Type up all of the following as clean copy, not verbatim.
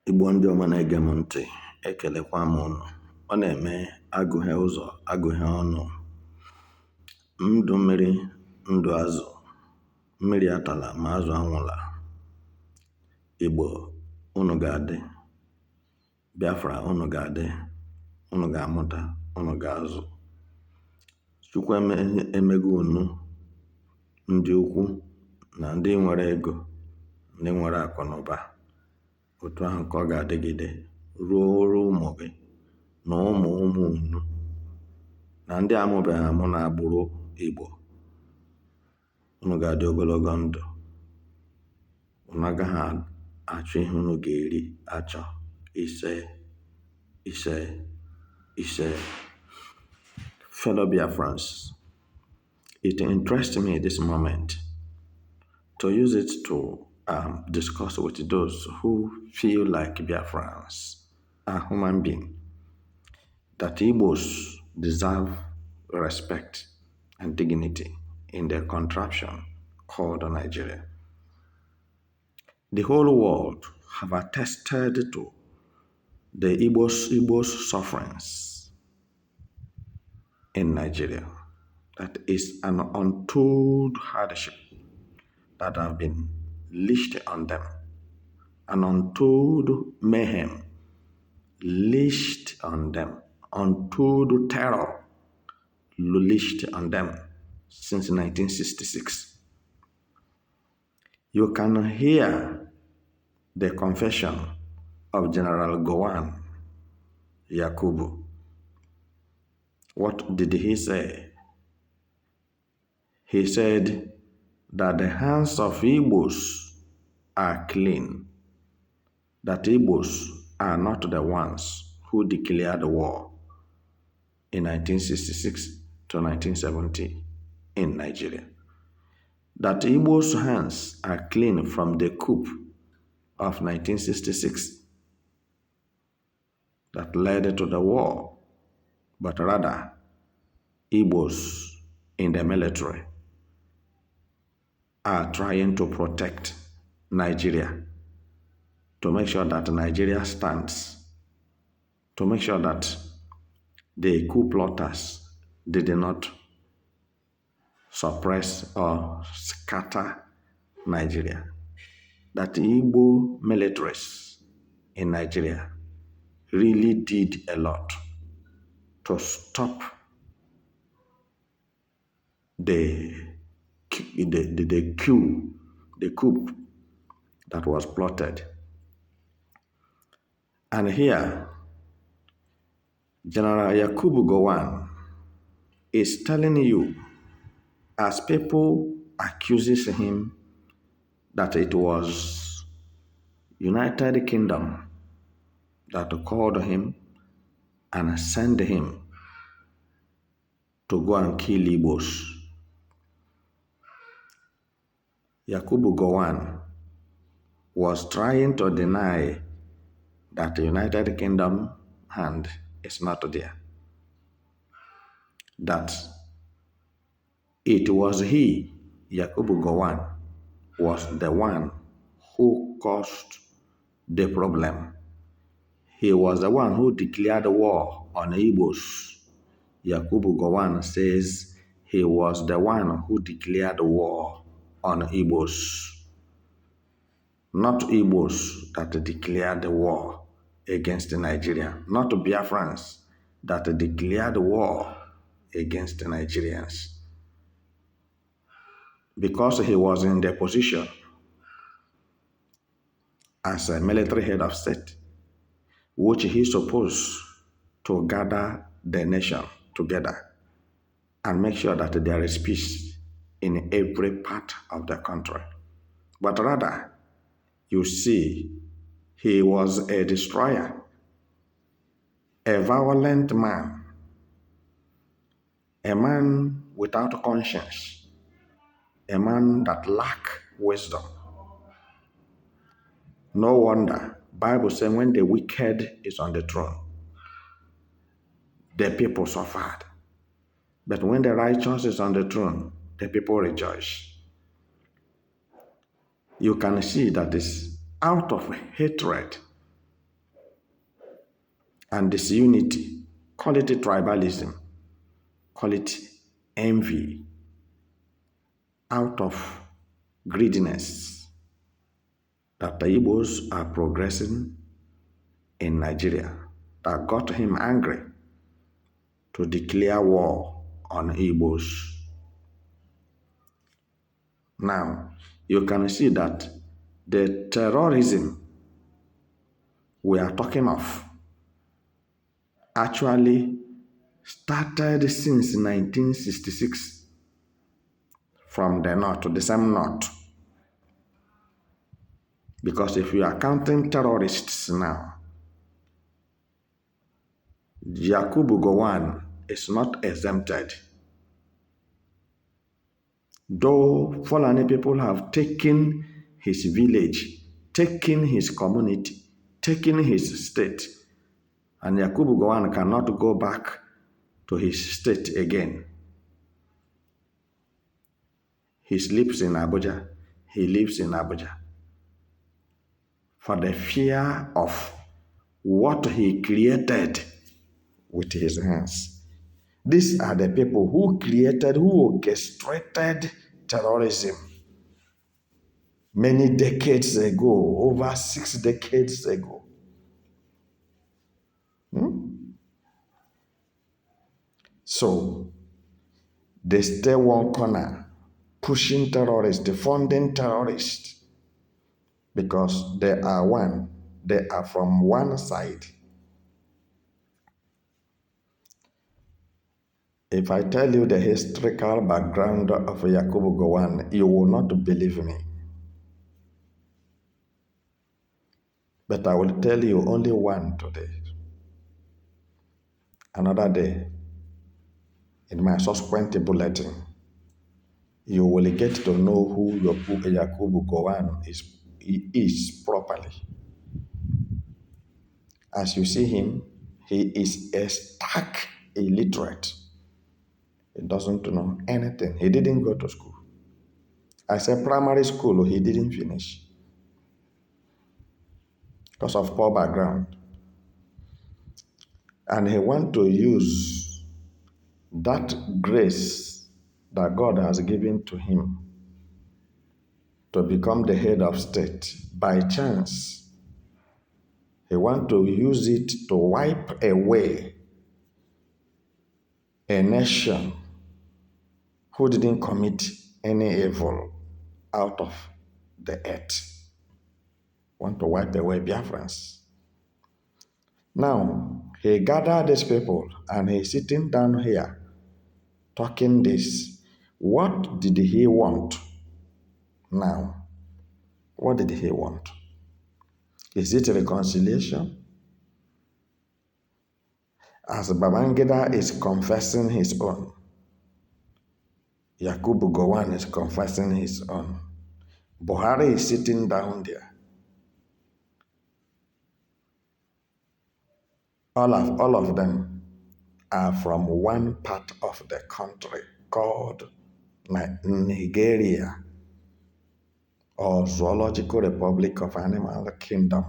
Igbo ndị ọma na-ege m ntị, ekelekwa m unu. Ọ na-eme agụghị ụzọ, agụghị ọnụ. Ndụ mmiri, ndụ azụ. Mmiri atala ma azụ anwụla. Igbo, unu ga-adị. Biafra, unu ga-adị. Unu ga-amụta, unu ga-azụ. Chukwu emego unu ndị ukwu na ndị nwere ego, ndị nwere akụ na ụba. Otu ahụ ka ọ ga-adịgide ruo ụmụ gị na ụmụ ụmụ unu na ndị amụbeghị amụ na agbụrụ Igbo. Unu ga-adị ogologo ndụ. Unu agaghị achọ ihe unu ga-eri achọ. Ise. Fellow Biafrans, it interests me this moment to use it to discuss with those who feel like Biafrans are human beings, that Igbos deserve respect and dignity in their contraption called Nigeria. The whole world have attested to the Igbos sufferings in Nigeria. That is an untold hardship that have been leashed on them, an untold mayhem leashed on them, untold terror leashed on them since 1966. You can hear the confession of General Goan, Yakubu. What did he say? He said that the hands of Igbos are clean, that Igbos are not the ones who declared war in 1966 to 1970 in Nigeria, that Igbos' hands are clean from the coup of 1966 that led to the war, but rather Igbos in the military are trying to protect Nigeria, to make sure that Nigeria stands, to make sure that the coup plotters did not suppress or scatter Nigeria, that Igbo militaries in Nigeria really did a lot to stop the coup that was plotted. And here, General Yakubu Goan is telling you, as people accuses him that it was United Kingdom that called him and sent him to go and kill Igbos. Yakubu Goan was trying to deny that the United Kingdom hand is not there. That it was he, Yakubu Goan, was the one who caused the problem. He was the one who declared war on Igbos. Yakubu Goan says he was the one who declared war on Igbos. Not Igbos that declared war against Nigeria, not Biafrans that declared war against Nigerians. Because he was in the position as a military head of state, which he supposed to gather the nation together and make sure that there is peace in every part of the country. But rather, you see, he was a destroyer, a violent man, a man without conscience, a man that lacked wisdom. No wonder, Bible says when the wicked is on the throne, the people suffered. But when the righteous is on the throne, the people rejoice. You can see that it's out of hatred and disunity. Call it tribalism. Call it envy out of greediness that the Igbos are progressing in Nigeria that got him angry to declare war on Igbos. Now, you can see that the terrorism we are talking of actually started since 1966 from the north, the same north. Because if you are counting terrorists now, Yakubu Goan is not exempted. Though Fulani people have taken his village, taken his community, taken his state, and Yakubu Goan cannot go back to his state again. He sleeps in Abuja. He lives in Abuja. For the fear of what he created with his hands. These are the people who orchestrated terrorism many decades ago, over 6 decades ago. So, they stay one corner, pushing terrorists, funding terrorists, because they are one. They are from one side. If I tell you the historical background of Yakubu Goan, you will not believe me. But I will tell you only one today. Another day, in my subsequent bulletin, you will get to know who Yakubu Goan is properly. As you see him, he is a stark illiterate. He doesn't know anything. He didn't go to school. I said primary school, he didn't finish because of poor background. And he want to use that grace that God has given to him to become the head of state by chance. He want to use it to wipe away a nation who didn't commit any evil out of the earth. Want to wipe away Biafrans. Now, he gathered these people and he's sitting down here talking this. What did he want now? What did he want? Is it reconciliation? As Babangida is confessing his own, Yakubu Goan is confessing his own. Buhari is sitting down there. All of them are from one part of the country called Nigeria, or Zoological Republic of Animal Kingdom.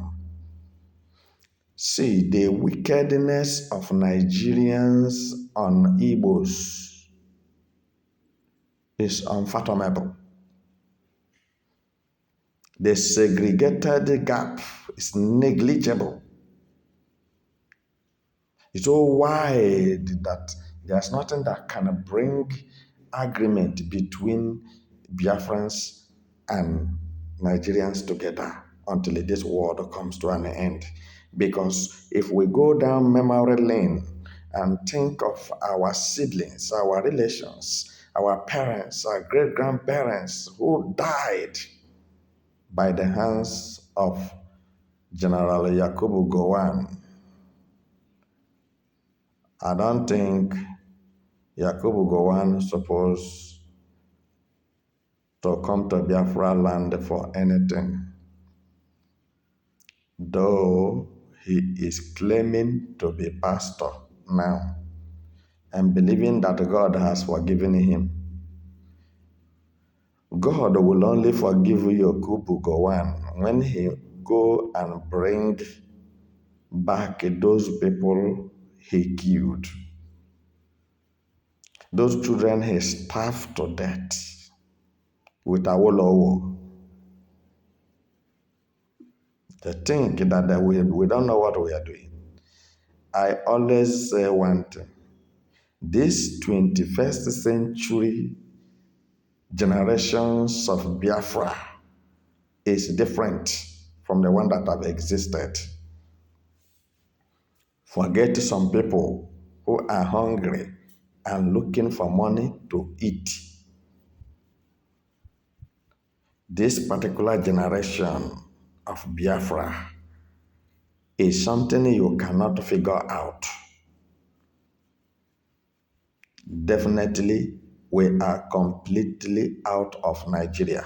See, the wickedness of Nigerians on Igbos is unfathomable. The segregated gap is negligible. It's so wide that there's nothing that can bring agreement between Biafrans and Nigerians together until this world comes to an end. Because if we go down memory lane and think of our siblings, our relations, our parents, our great-grandparents who died by the hands of General Yakubu Goan, I don't think Yakubu Goan is supposed to come to Biafra land for anything. Though he is claiming to be pastor now and believing that God has forgiven him. God will only forgive Yakubu Goan when he go and bring back those people he killed, those children he starved to death with Awolowo. They think that we don't know what we are doing. I always say one thing. This 21st century generations of Biafra is different from the one that have existed. Forget some people who are hungry and looking for money to eat. This particular generation of Biafra is something you cannot figure out. Definitely, we are completely out of Nigeria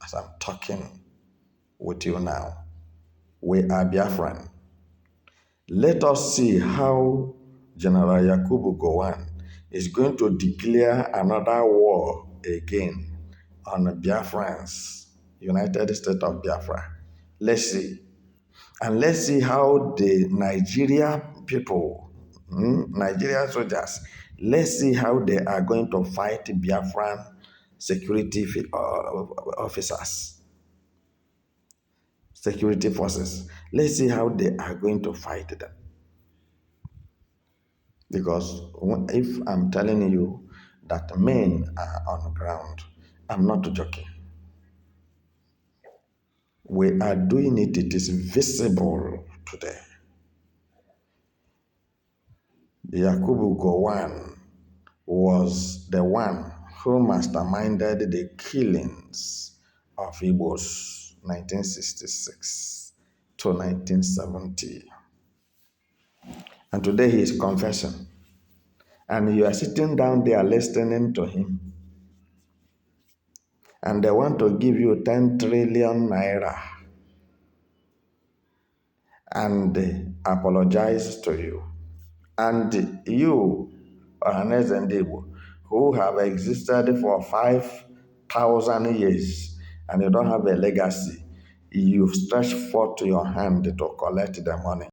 as I'm talking with you now. We are Biafran. Let us see how General Yakubu Goan is going to declare another war again on Biafrans, United States of Biafra. Let's see. And let's see how the Nigeria people, Nigerian soldiers, let's see how they are going to fight Biafran security officers, security forces. Let's see how they are going to fight them. Because if I'm telling you that men are on the ground, I'm not joking. We are doing it, it is visible today. Yakubu Gowan was the one who masterminded the killings of Igbos 1966 to 1970. And today he is confessing. And you are sitting down there listening to him. And they want to give you 10 trillion naira and apologize to you. And you, Ohanes and Igbo, who have existed for 5,000 years and you don't have a legacy, you stretch forth your hand to collect the money.